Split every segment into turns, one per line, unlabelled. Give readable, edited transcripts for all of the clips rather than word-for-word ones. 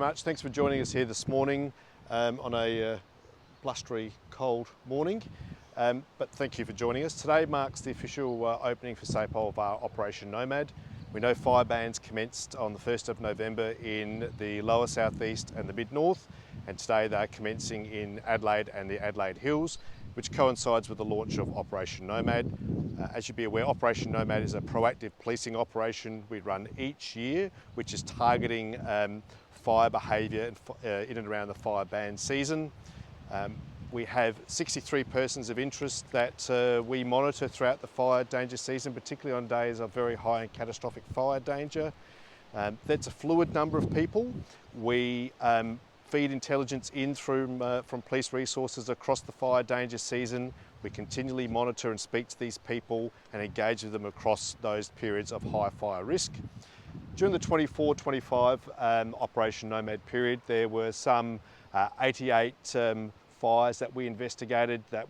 Much. Thanks for joining us here this morning on a blustery, cold morning. But thank you for joining us. Today marks the official opening for SAPOL of our Operation Nomad. We know fire bans commenced on the 1st of November in the lower southeast and the mid-north, and today they're commencing in Adelaide and the Adelaide Hills, which coincides with the launch of Operation Nomad. As you'll be aware, Operation Nomad is a proactive policing operation we run each year, which is targeting fire behaviour in and around the fire ban season. We have 63 persons of interest that we monitor throughout the fire danger season, particularly on days of very high and catastrophic fire danger. That's a fluid number of people. We feed intelligence in from police resources across the fire danger season. We continually monitor and speak to these people and engage with them across those periods of high fire risk. During the 24-25 Operation Nomad period, there were some 88 fires that we investigated that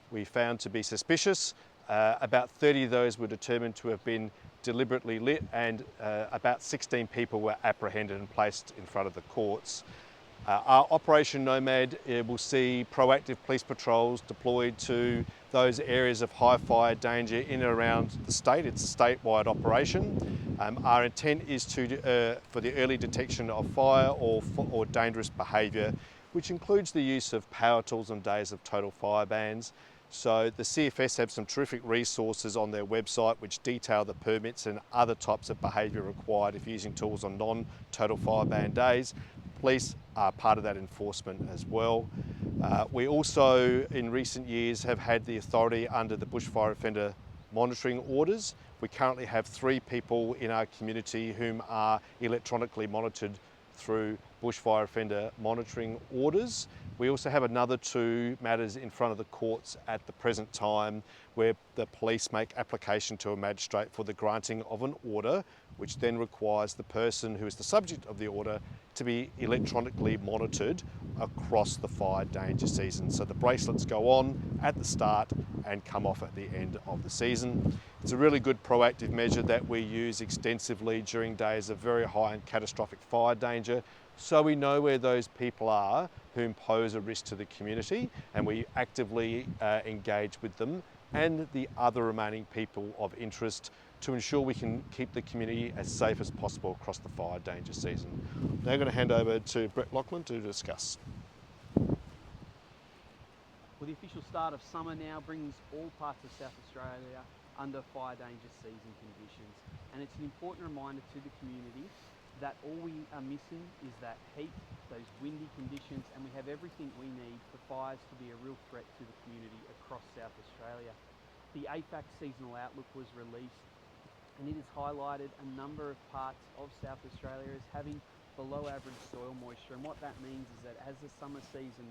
we found to be suspicious. About 30 of those were determined to have been deliberately lit, and about 16 people were apprehended and placed in front of the courts. Our Operation Nomad will see proactive police patrols deployed to those areas of high fire danger in and around the state. It's a statewide operation. Our intent is for the early detection of fire or dangerous behaviour, which includes the use of power tools on days of total fire bans. So the CFS have some terrific resources on their website which detail the permits and other types of behaviour required if using tools on non-total fire ban days. Police are part of that enforcement as well. We also, in recent years, have had the authority under the bushfire offender monitoring orders. We currently have 3 people in our community whom are electronically monitored through bushfire offender monitoring orders. We also have another 2 matters in front of the courts at the present time where the police make application to a magistrate for the granting of an order, which then requires the person who is the subject of the order to be electronically monitored across the fire danger season. So the bracelets go on at the start and come off at the end of the season. It's a really good proactive measure that we use extensively during days of very high and catastrophic fire danger, so we know where those people are who pose a risk to the community, and we actively engage with them and the other remaining people of interest to ensure we can keep the community as safe as possible across the fire danger season. Now I'm going to hand over to Brett Lachlan to discuss.
Well, the official start of summer now brings all parts of South Australia under fire danger season conditions, and it's an important reminder to the community that all we are missing is that heat, those windy conditions, and we have everything we need for fires to be a real threat to the community across South Australia. The AFAC seasonal outlook was released, and it has highlighted a number of parts of South Australia as having below average soil moisture, and what that means is that as the summer season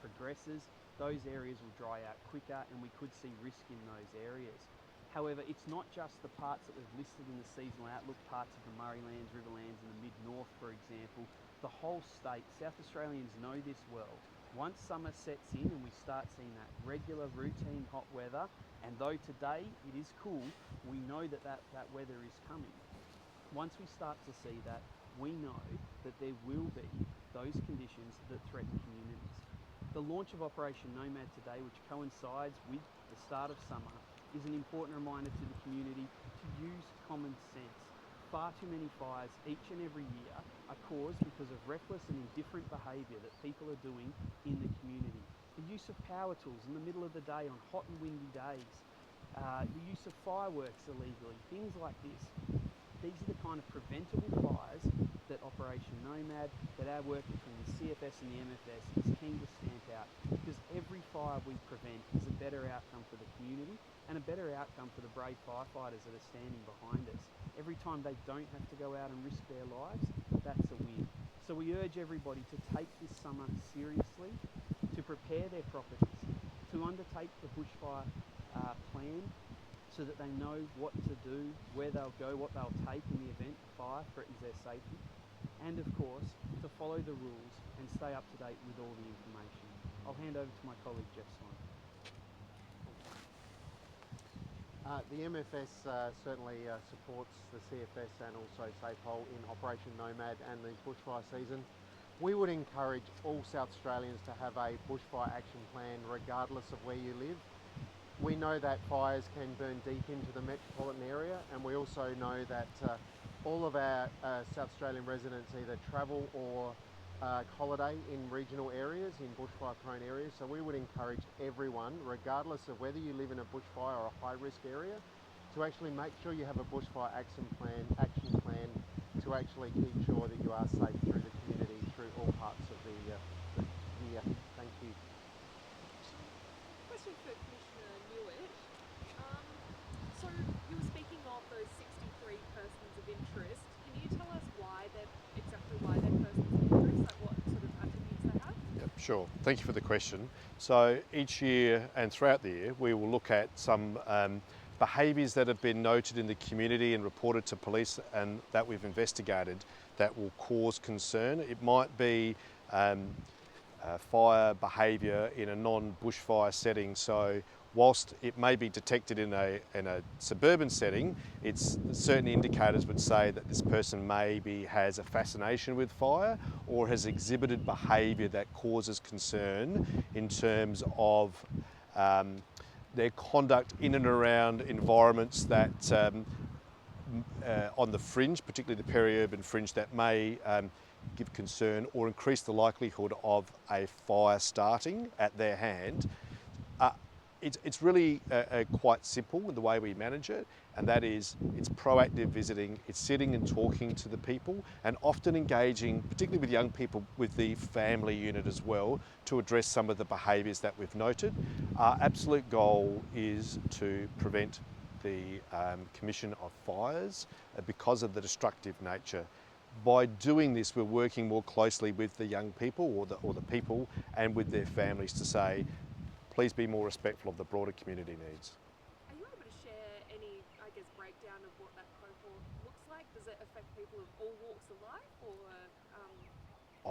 progresses, those areas will dry out quicker and we could see risk in those areas. However, it's not just the parts that we've listed in the seasonal outlook, parts of the Murraylands, Riverlands and the mid-north, for example. The whole state, South Australians know this well. Once summer sets in and we start seeing that regular routine hot weather, and though today it is cool, we know that weather is coming. Once we start to see that, we know that there will be those conditions that threaten communities. The launch of Operation Nomad today, which coincides with the start of summer, is an important reminder to the community to use common sense. Far too many fires each and every year are caused because of reckless and indifferent behaviour that people are doing in the community. The use of power tools in the middle of the day on hot and windy days, the use of fireworks illegally, things like this. These are the kind of preventable fires that Operation Nomad, that our work between the CFS and the MFS is keen to stamp out, because every fire we prevent is a better outcome for the community and a better outcome for the brave firefighters that are standing behind us. Every time they don't have to go out and risk their lives, that's a win. So we urge everybody to take this summer seriously, to prepare their properties, to undertake the bushfire plan so that they know what to do, where they'll go, what they'll take in the event a fire threatens their safety, and of course to follow the rules and stay up to date with all the information. I'll hand over to my colleague Jeff Simon.
The MFS certainly supports the CFS and also SAPOL in Operation Nomad and the bushfire season. We would encourage all South Australians to have a bushfire action plan regardless of where you live. We know that fires can burn deep into the metropolitan area, and we also know that all of our South Australian residents either travel or holiday in regional areas, in bushfire prone areas. So we would encourage everyone, regardless of whether you live in a bushfire or a high risk area, to actually make sure you have a bushfire action plan to actually keep sure that you are safe through the community, through all parts of the year. Thank you.
Question for Commissioner Newitt. So you were speaking of those 63 persons of interest. Can you tell us exactly why they're persons of interest, like what sort of attributes they have?
Yep, sure. Thank you for the question. So each year and throughout the year, we will look at some behaviours that have been noted in the community and reported to police and that we've investigated that will cause concern. It might be fire behaviour in a non-bushfire setting. So whilst it may be detected in a suburban setting, certain indicators would say that this person maybe has a fascination with fire or has exhibited behaviour that causes concern in terms of their conduct in and around environments that on the fringe, particularly the peri-urban fringe, that may give concern or increase the likelihood of a fire starting at their hand. It's really quite simple in the way we manage it, and that is it's proactive visiting, it's sitting and talking to the people, and often engaging, particularly with young people, with the family unit as well, to address some of the behaviours that we've noted. Our absolute goal is to prevent the commission of fires because of the destructive nature. By doing this, we're working more closely with the young people or the people and with their families to say, please be more respectful of the broader community needs.
Are you able to share any, breakdown of what that cohort looks like? Does it affect people of all walks of life, or?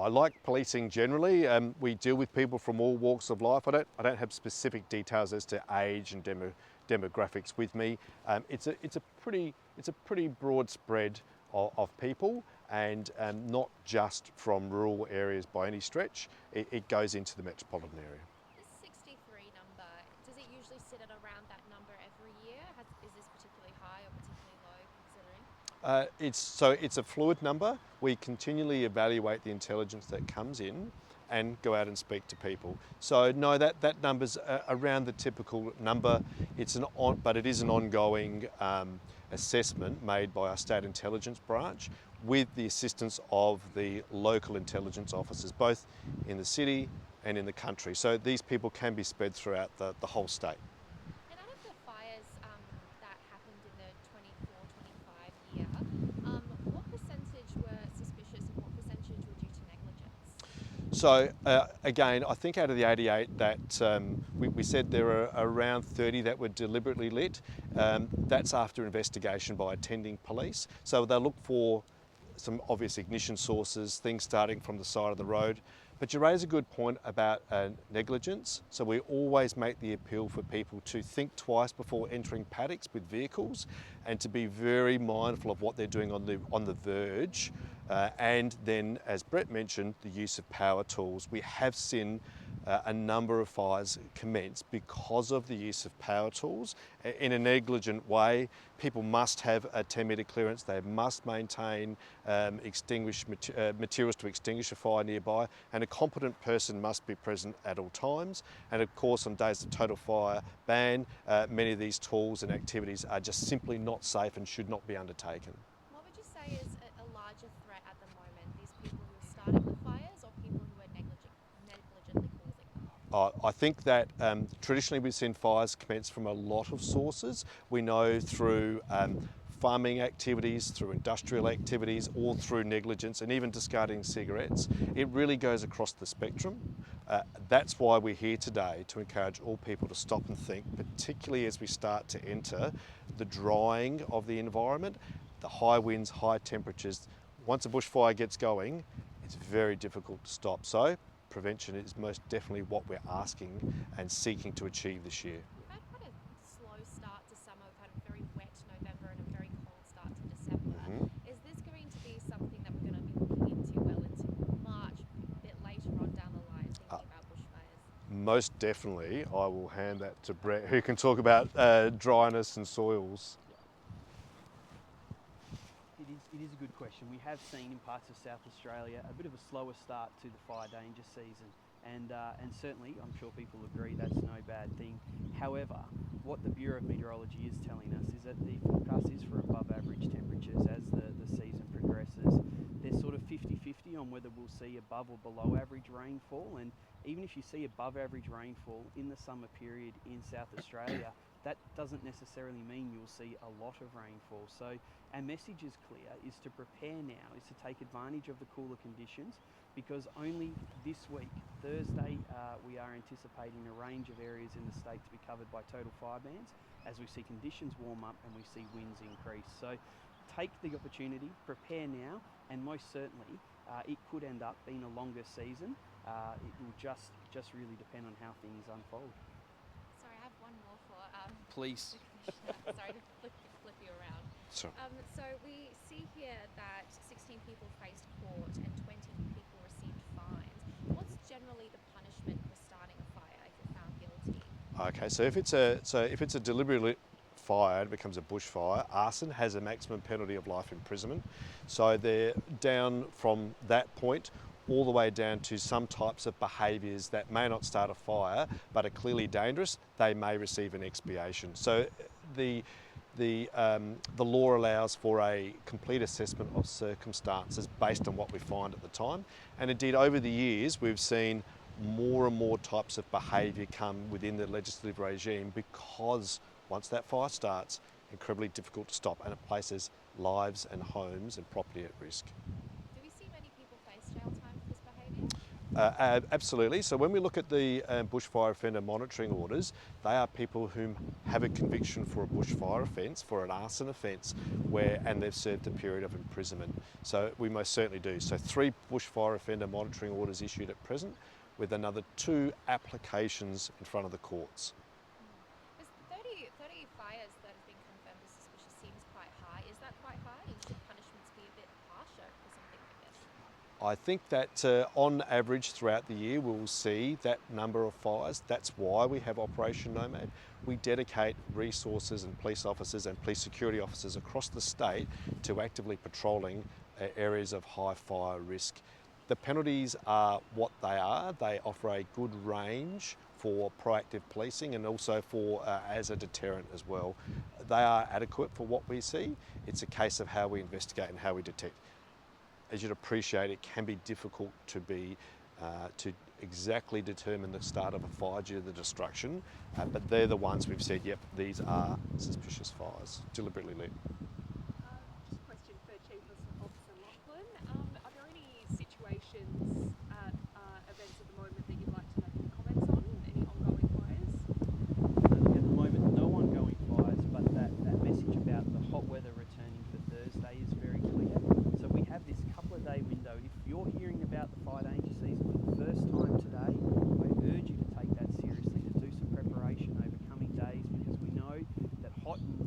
I like policing generally. We deal with people from all walks of life. I don't have specific details as to age and demographics with me. It's a pretty broad spread of people, and not just from rural areas by any stretch. It goes into the metropolitan area.
This 63 number, does it usually sit at around that number every year? Is this particularly high or particularly low considering?
It's a fluid number. We continually evaluate the intelligence that comes in and go out and speak to people. So no, that number's around the typical number. But it is an ongoing assessment made by our state intelligence branch with the assistance of the local intelligence officers, both in the city and in the country. So these people can be spread throughout the whole state.
And out of the fires that happened in the 24-25 year, what percentage were suspicious and what percentage were due to negligence?
So again, I think out of the 88 that we said there are around 30 that were deliberately lit. That's after investigation by attending police. So they'll look for some obvious ignition sources, things starting from the side of the road. But you raise a good point about negligence. So we always make the appeal for people to think twice before entering paddocks with vehicles, and to be very mindful of what they're doing on the verge. And then, as Brett mentioned, the use of power tools. We have seen a number of fires commence because of the use of power tools in a negligent way. People must have a 10-metre clearance. They must maintain materials to extinguish a fire nearby, and a competent person must be present at all times. And of course, on days of total fire ban, many of these tools and activities are just simply not safe and should not be undertaken.
What would you say is a larger threat at the moment? These people who are starting the fires or people who are negligently causing them?
I think that traditionally we've seen fires commence from a lot of sources. We know through farming activities, through industrial activities, or through negligence, and even discarding cigarettes. It really goes across the spectrum. That's why we're here today, to encourage all people to stop and think, particularly as we start to enter the drying of the environment, the high winds, high temperatures. Once a bushfire gets going, it's very difficult to stop. So prevention is most definitely what we're asking and seeking to achieve this year.
We've had quite a slow start to summer. We've had
most definitely I will hand that to Brett, who can talk about dryness and soils.
It is a good question. We have seen in parts of South Australia a bit of a slower start to the fire danger season, and certainly I'm sure people agree that's no bad thing. However, what the Bureau of Meteorology is telling us is that the forecast is for above average temperatures as the season progresses. They're sort of 50-50 on whether we'll see above or below average rainfall, and even if you see above average rainfall in the summer period in South Australia, that doesn't necessarily mean you'll see a lot of rainfall. So our message is clear, is to prepare now, is to take advantage of the cooler conditions, because only this week, Thursday, we are anticipating a range of areas in the state to be covered by total fire bans as we see conditions warm up and we see winds increase. So take the opportunity, prepare now, and most certainly it could end up being a longer season. It will just really depend on how things unfold.
Sorry, I have one more for
Please.
the Commissioner. Sorry to flip you around.
So,
So we see here that 16 people faced court and 20 people received fines. What's generally the punishment for starting a fire if you're found guilty?
okay, so if it's a deliberately fire, it becomes a bushfire. Arson has a maximum penalty of life imprisonment. So they're down from that point all the way down to some types of behaviours that may not start a fire but are clearly dangerous. They may receive an expiation. So the law allows for a complete assessment of circumstances based on what we find at the time. And indeed, over the years, we've seen more and more types of behaviour come within the legislative regime, because once that fire starts, incredibly difficult to stop, and it places lives and homes and property at risk.
Do we see many people face jail time for this behaviour?
Absolutely. So when we look at the bushfire offender monitoring orders, they are people who have a conviction for a bushfire offence, for an arson offence, and they've served a period of imprisonment. So we most certainly do. So 3 bushfire offender monitoring orders issued at present, with another 2 applications in front of the courts.
Because 30 fires that have been confirmed as suspicious seems quite high. Is that quite high? Should punishments be a bit harsher for something like this?
I think that on average throughout the year we'll see that number of fires. That's why we have Operation Nomad. We dedicate resources and police officers and police security officers across the state to actively patrolling areas of high fire risk. The penalties are what they are. They offer a good range for proactive policing and also for as a deterrent as well. They are adequate for what we see. It's a case of how we investigate and how we detect. As you'd appreciate, it can be difficult to exactly determine the start of a fire due to the destruction, but they're the ones we've said, yep, these are suspicious fires, deliberately lit.
Just a question for Chief Officer Lachlan. Are there any situations at events at the moment that you'd like to make any comments on? Any ongoing fires?
At the moment, no ongoing fires, but that message about the hot weather returning for Thursday is very clear. So we have this couple of day window. If you're hearing about the fire danger season for the first time today, I urge you to take that seriously, to do some preparation over coming days, because we know that hot and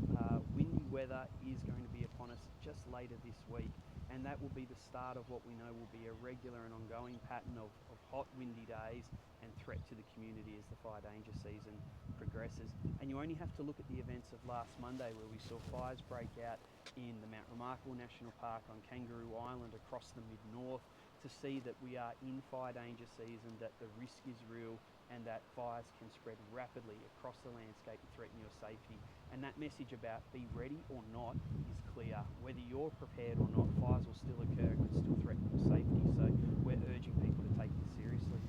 windy weather is going to be upon us just later this week. And that will be the start of what we know will be a regular and ongoing pattern of hot, windy days and threat to the community as the fire danger season progresses. And you only have to look at the events of last Monday, where we saw fires break out in the Mount Remarkable National Park, on Kangaroo Island, across the mid-north, to see that we are in fire danger season, that the risk is real, and that fires can spread rapidly across the landscape and threaten your safety. And that message about be ready or not is clear. Whether you're prepared or not, fires will still occur and can still threaten your safety. So we're urging people to take this seriously.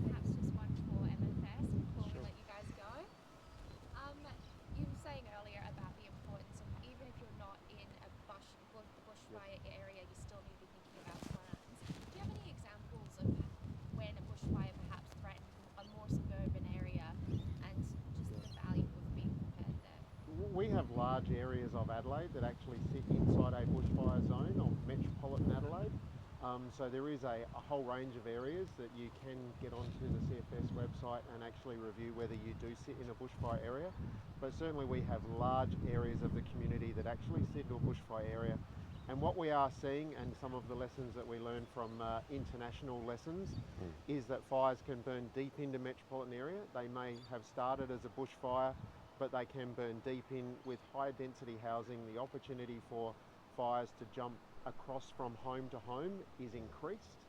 Perhaps just one for MFS before
Sure.
we let you guys go. You were saying earlier about the importance of, even if you're not in a bushfire area, you still need to be thinking about plans. Do you have any examples of when a bushfire perhaps threatened a more suburban area, and just the value of being prepared there?
We have large areas of Adelaide that actually sit inside a bushfire zone of Metropolitan Adelaide. So there is a whole range of areas that you can get onto the CFS website and actually review whether you do sit in a bushfire area. But certainly we have large areas of the community that actually sit in a bushfire area. And what we are seeing, and some of the lessons that we learn from international lessons, is that fires can burn deep into metropolitan area. They may have started as a bushfire, but they can burn deep in with high density housing. The opportunity for fires to jump across from home to home is increased.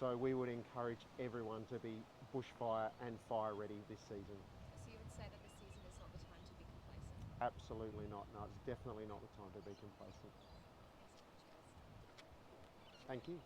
So we would encourage everyone to be bushfire and fire ready this season.
So you would say that the season is not the time to be complacent?
Absolutely not. No, it's definitely not the time to be complacent.
Thanks so much, guys.
Thank you.